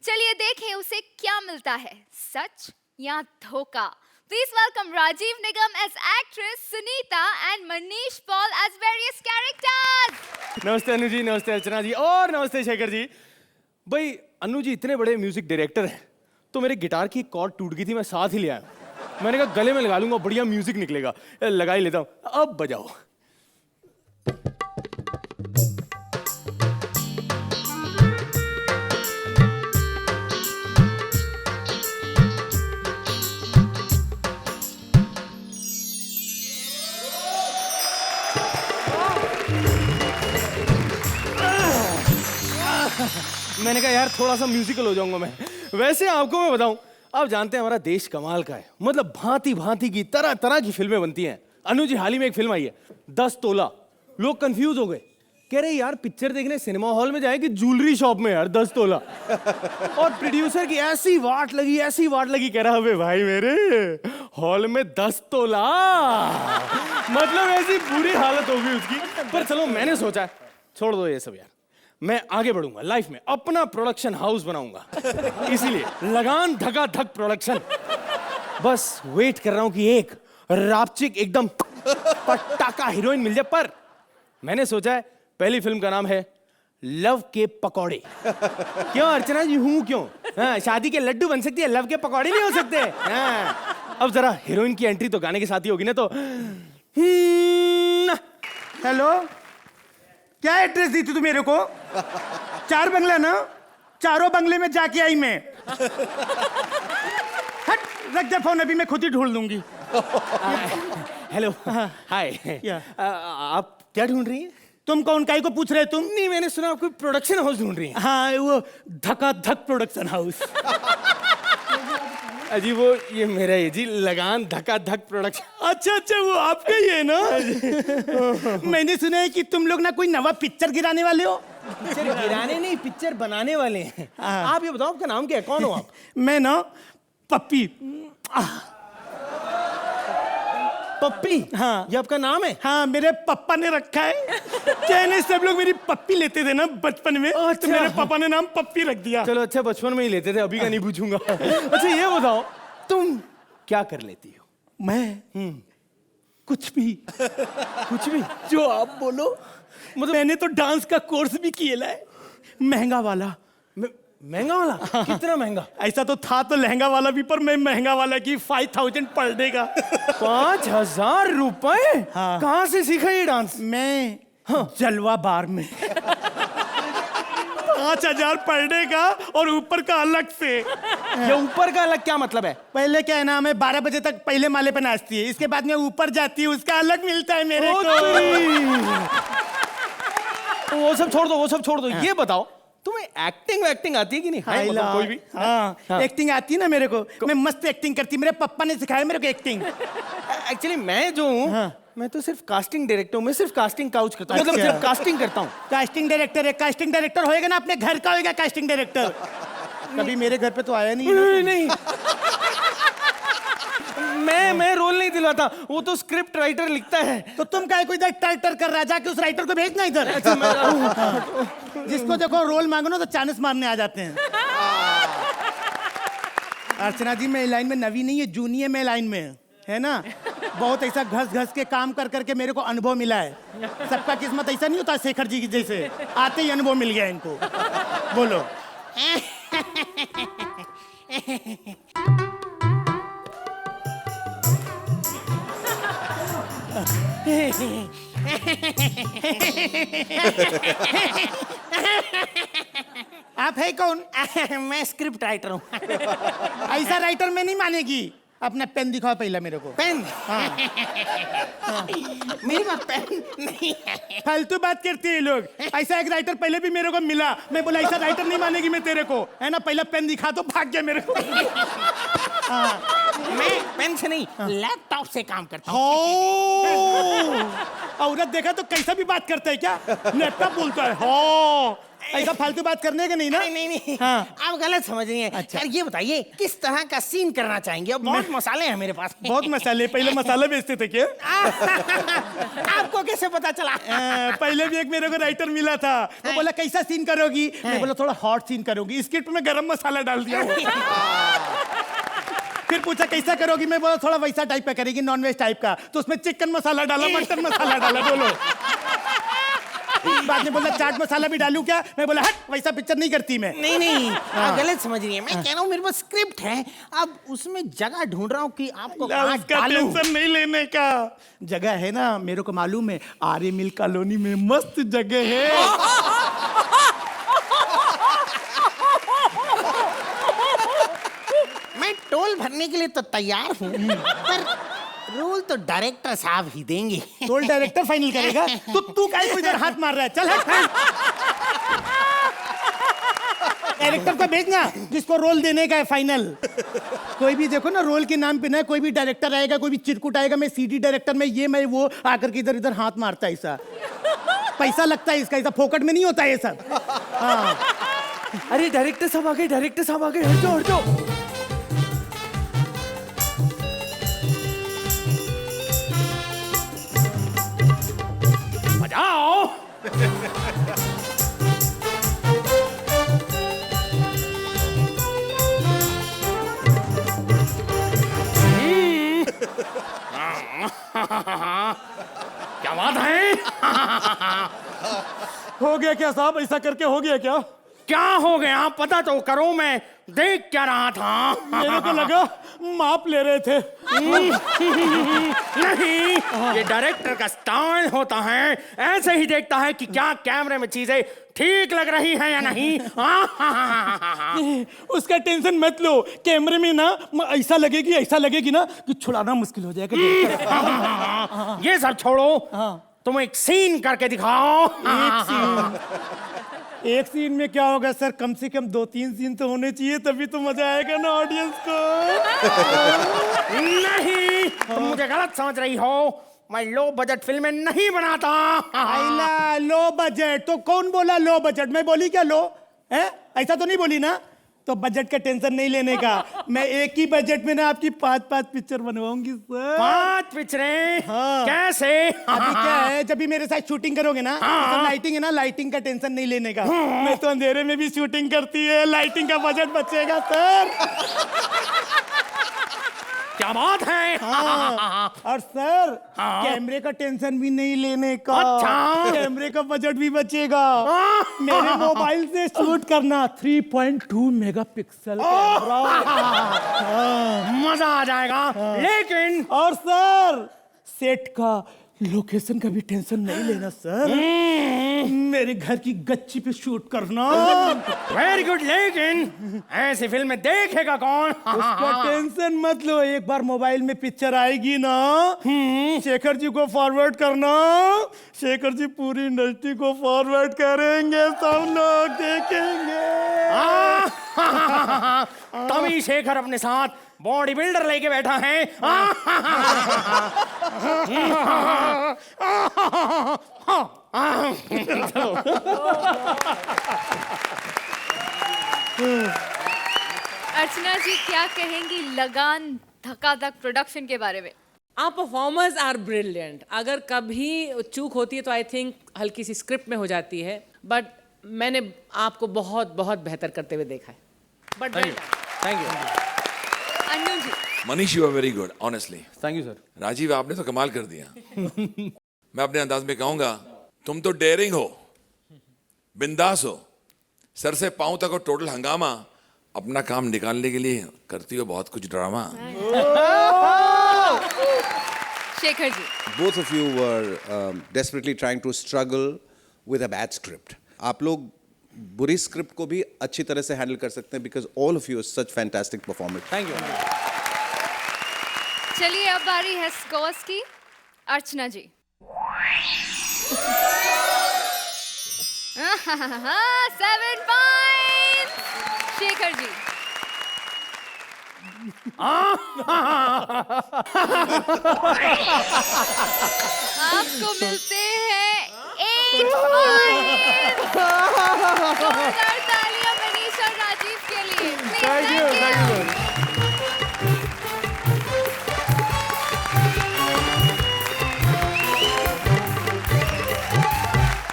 चलिए देखें उसे क्या मिलता है, सच या धोखा। Please welcome Rajiv Nigam as actress, Sunita and Manish Paul as various characters. नमस्ते अनु जी, नमस्ते अर्चना जी, और नमस्ते शेखर जी। भाई अनु जी इतने बड़े म्यूजिक डायरेक्टर हैं, तो मेरे गिटार की कॉर्ड टूट गई थी, मैं साथ ही ले आया। मैंने कहा गले में लगा लूंगा, बढ़िया म्यूजिक निकलेगा, लगा ही लेता हूँ। अब बजाओ। मैंने कहा यार थोड़ा सा म्यूजिकल हो जाऊंगा मैं। वैसे आपको मैं बताऊं, आप जानते हैं हमारा देश कमाल का है, मतलब भांति भांति की तरह तरह की फिल्में बनती हैं। अनु जी हाल ही में एक फिल्म आई है 10 तोला, लोग कंफ्यूज हो गए, कह रहे यार पिक्चर देखने सिनेमा हॉल में जाए कि ज्वेलरी शॉप में यार 10 तोला। और प्रोड्यूसर की ऐसी वाट लगी, कह रहा है भाई मेरे हॉल में 10 तोला, मतलब ऐसी बुरी हालत हो गई उसकी। पर चलो मैंने सोचा छोड़ दो ये सब यार, मैं आगे बढ़ूंगा लाइफ में, अपना प्रोडक्शन हाउस बनाऊंगा, इसीलिए लगान धका धक प्रोडक्शन। बस वेट कर रहा हूं कि एक रापचिक एकदम पटाखा हीरोइन मिल जाए। पर मैंने सोचा है पहली फिल्म का नाम है लव के पकौड़े। क्यों अर्चना जी, हूं क्यों? हाँ, शादी के लड्डू बन सकती है, लव के पकौड़े नहीं हो सकते? हाँ। अब जरा हीरोइन की एंट्री तो गाने के साथ ही होगी ना, तो हेलो, क्या एड्रेस दी थी तू मेरे को? 4 बंगला ना, चारों बंगले में जाके आई मैं। हट, रख दे फोन, अभी मैं खुद ही ढूंढ लूंगी। हेलो, हाय। आप क्या ढूंढ रही हैं? तुम कौन, काई को पूछ रहे तुम? नहीं, मैंने सुना आप कोई प्रोडक्शन हाउस ढूंढ रही हैं। हाँ, वो धका धक प्रोडक्शन हाउस। अजी वो ये मेरा है जी, लगान धका धक प्रोडक्शन। अच्छा, वो आपका ही है ना? मैंने सुना है कि तुम लोग ना कोई नवा पिक्चर गिराने वाले हो। पिक्चर गिराने नहीं, पिक्चर बनाने वाले हैं। आप ये बताओ आपका नाम क्या है, कौन हो आप? मैं ना पप्पी। पप्पी? हाँ। ये आपका नाम है? हाँ, मेरे पापा ने रखा है। कहने सब लोग मेरी पप्पी लेते थे ना बचपन में, तो मेरे पापा ने नाम पप्पी रख दिया। चलो अच्छा, बचपन में ही लेते थे, अभी का नहीं पूछूंगा। अच्छा ये बताओ तुम क्या कर लेती हो? मैं कुछ भी जो आप बोलो। मतलब मैंने तो डांस का कोर्स भी किया है, महंगा वाला। महंगा वाला? कितना महंगा? ऐसा तो था तो लहंगा वाला भी, पर मैं महंगा वाला की 5000 पर डे का। 5000 रुपए? हाँ। कहाँ से सीखा ये डांस? मैं जलवा बार में। 5000 पर डे का, और ऊपर का अलग से। ये ऊपर का अलग क्या मतलब है? पहले क्या है ना, मैं 12 बजे तक पहले माले पे नाचती है, इसके बाद में ऊपर जाती है, उसका अलग मिलता है मेरे को। वो सब छोड़ दो, वो सब छोड़ दो। ये बताओ तुम्हें एक्टिंग आती है कि नहीं? है मतलब कोई भी? हाँ, एक्टिंग आती है ना मेरे को। मैं मस्त एक्टिंग करती, मेरे पापा ने सिखाया मेरे को एक्टिंग। एक्चुअली मैं जो हूँ, मैं तो सिर्फ कास्टिंग डायरेक्टर हूँ। मैं सिर्फ कास्टिंग काउच करता हूँ, मतलब सिर्फ कास्टिंग करता हूँ। कास्टिंग डायरेक्टर है, कास्टिंग डायरेक्टर होएगा ना अपने घर का होएगा कास्टिंग डायरेक्टर। कभी मेरे घर पे तो आया नहीं। नहीं मैं रोल नहीं दिलवाता, वो तो स्क्रिप्ट राइटर लिखता है। तो तुम काय कोई इधर टर कर रहा है, जाके उस राइटर को भेजना इधर। जिसको देखो रोल मांगो ना तो चांस मारने आ जाते हैं। अर्चना जी, मैं लाइन में नवी नहीं है, जूनियर में लाइन में है ना। बहुत ऐसा घस के काम कर करके मेरे को अनुभव मिला है। सबका किस्मत ऐसा नहीं होता शेखर जी की जैसे, आते ही अनुभव मिल गया इनको। बोलो। आप है कौन? मैं स्क्रिप्ट राइटर हूँ। ऐसा राइटर में नहीं मानेगी। अपना पेन दिखाओ पहला मेरे को। पेन? हाँ। मेरे पास पेन नहीं है। फालतू बात करते हैं लोग। ऐसा एक राइटर पहले भी मेरे को मिला, मैं बोला ऐसा राइटर नहीं मानेगी मैं तेरे को, है ना। पहला पेन दिखा तो भाग गया मेरे को। मैं पेन से नहीं, लैपटॉप से काम करता हूँ। औरत देखा तो कैसा भी बात करता है क्या? लैपटॉप बोलता है। हो ऐसा फालतू बात करने का नहीं ना। नहीं। हाँ। आप गलत समझ रही हैं। अच्छा। यार ये बताइए किस तरह का सीन करना चाहेंगे? बहुत मसाले हैं मेरे पास। बहुत मसाले। पहले मसाला बेचते थे क्या? आपको कैसे पता चला? पहले भी एक मेरे को राइटर मिला था, वो बोला कैसा सीन करोगी? मैं बोला थोड़ा हॉट सीन करूंगी। स्क्रिप्ट में गरम मसाला डाल दिया। फिर पूछा कैसा करोगी? मैं बोला थोड़ा वैसा टाइप का करेगी, नॉनवेज टाइप का। तो उसमें चिकन मसाला डाला, मटन मसाला डाला। बोलो। बाद में बोला चाट मसाला भी डालूं क्या? मैं बोला हट, वैसा पिक्चर नहीं करती मैं। नहीं आप गलत समझ रही हैं। मैं कह रहा हूँ मेरे पास स्क्रिप्ट है, अब उसमें जगह ढूंढ रहा हूँ कि आपको कहाँ डालूं। टेंशन नहीं लेने का। जगह है ना, मेरे को मालूम है, आर्य मिल कॉलोनी में मस्त जगह है। मैं टोल भरने के लिए तो तैयार हूँ, पर रोल तो डायरेक्टर साहब ही देंगे। टोल डायरेक्टर फाइनल करेगा? तो तू काहे को इधर हाथ मार रहा है? चल हट। डायरेक्टर को भेजना जिसको रोल देने का है फाइनल। कोई भी देखो ना रोल के नाम पे ना, कोई भी डायरेक्टर आएगा, कोई भी चिरकुट आएगा, मैं सीडी डायरेक्टर में ये मैं वो आकर के इधर इधर हाथ मारता है। ऐसा पैसा लगता है इसका, ऐसा फोकट में नहीं होता है ये सब। हाँ। अरे डायरेक्टर साहब आ गए, डायरेक्टर साहब आ गए। हट जाओ। बजाओ। क्या बात है? हो गया क्या साहब? ऐसा करके हो गया क्या? क्या हो गया पता तो करो, मैं देख क्या रहा था। मेरे को लगा माप ले रहे थे। नहीं, ये डायरेक्टर का स्टाइल होता है, ऐसे ही देखता है कि क्या कैमरे में चीजें ठीक लग रही हैं या नहीं। उसका टेंशन मत लो, कैमरे में ना ऐसा लगेगी ना कि छुड़ाना मुश्किल हो जाएगा। ये सब छोड़ो, तुम एक सीन करके दिखाओ। एक सीन में क्या होगा सर? कम से कम 2-3 सीन तो होने चाहिए, तभी तो मजा आएगा ना ऑडियंस को। नहीं, तुम मुझे गलत समझ रही हो। मैं लो बजट फिल्में नहीं बनाता। लो बजट तो कौन बोला लो बजट? मैं बोली क्या लो है? ऐसा तो नहीं बोली ना। तो बजट का टेंशन नहीं लेने का, मैं एक ही बजट में ना आपकी 5 पिक्चर बनवाऊंगी सर। 5 पिक्चरें? हाँ। कैसे? अभी क्या है, जब भी मेरे साथ शूटिंग करोगे ना, तो लाइटिंग है ना, लाइटिंग का टेंशन नहीं लेने का। मैं तो अंधेरे में भी शूटिंग करती है, लाइटिंग का बजट बचेगा सर। क्या बात है? हाँ। और सर कैमरे का टेंशन भी नहीं लेने का। अच्छा। कैमरे का बजट भी बचेगा। मेरे मोबाइल से शूट करना, 3.2 मेगापिक्सल मजा आ जाएगा। लेकिन और सर सेट का लोकेशन का भी टेंशन नहीं लेना सर, मेरे घर की गच्ची पे शूट करना। वेरी गुड, लेकिन ऐसी फिल्म देखेगा कौन? उसका टेंशन मत लो, एक बार मोबाइल में पिक्चर आएगी ना, शेखर जी को फॉरवर्ड करना, शेखर जी पूरी इंडस्ट्री को फॉरवर्ड करेंगे, सब लोग देखेंगे। तभी शेखर अपने साथ बॉडी बिल्डर लेके बैठा है। अर्चना जी क्या कहेंगी लगान धक्का-धक प्रोडक्शन के बारे में? our performers are brilliant. अगर कभी चूक होती है तो आई थिंक हल्की सी स्क्रिप्ट में हो जाती है, बट मैंने आपको बहुत बहुत बेहतर करते हुए देखा है। But thank you. Annu ji. Manish, you are very good, honestly. Thank you sir. Rajiv, आपने तो कमाल कर दिया। मैं अपने अंदाज में कहूंगा, तुम तो डेयरिंग हो, बिंदास हो, सर से पांव तक और टोटल हंगामा, अपना काम निकालने के लिए करती हो बहुत कुछ drama. Shekhar ji. Both of you were desperately trying to struggle with a bad script. आप लोग बुरी स्क्रिप्ट को भी अच्छी तरह से हैंडल कर सकते हैं because all of you are such fantastic performers. Thank you. चलिए अब बारी है स्कोर्स की। अर्चना जी। 7 पॉइंट्स। शेखर जी। आपको मिलते हैं 8 पॉइंट्स। जोरदार तालियां मनीष और राजीव के लिए। Thank you.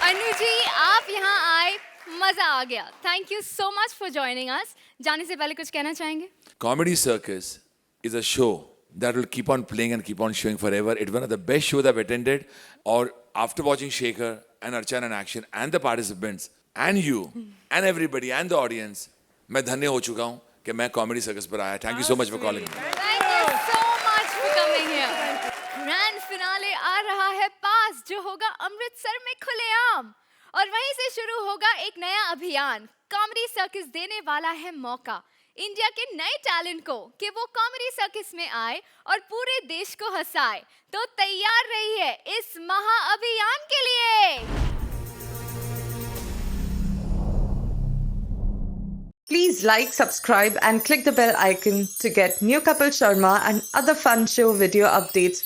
अनु जी आप यहाँ आए, मजा आ गया। Thank you so much for joining us. जाने से पहले कुछ कहना चाहेंगे? Comedy Circus is a show that will keep on playing and keep on showing forever. It's one of the best shows I've attended. और after watching Shekhar and Archana in action and the participants and you and everybody and the audience, मैं धन्य हो चुका हूँ कि मैं Comedy Circus पर आया. Thank you so much for calling me. Thank you so much for coming here. Grand finale आ रहा है पास, जो होगा अमृतसर में खुलेआम, और वहीं से शुरू होगा एक नया अभियान। कॉमेडी सर्कस देने वाला है मौका इंडिया के नए टैलेंट को कि वो कॉमेडी सर्कस में आए और पूरे देश को हंसाए। तो तैयार रहिए इस महा अभियान के लिए। Please like, subscribe and click the bell icon to get new Kapil Sharma and other fun show video updates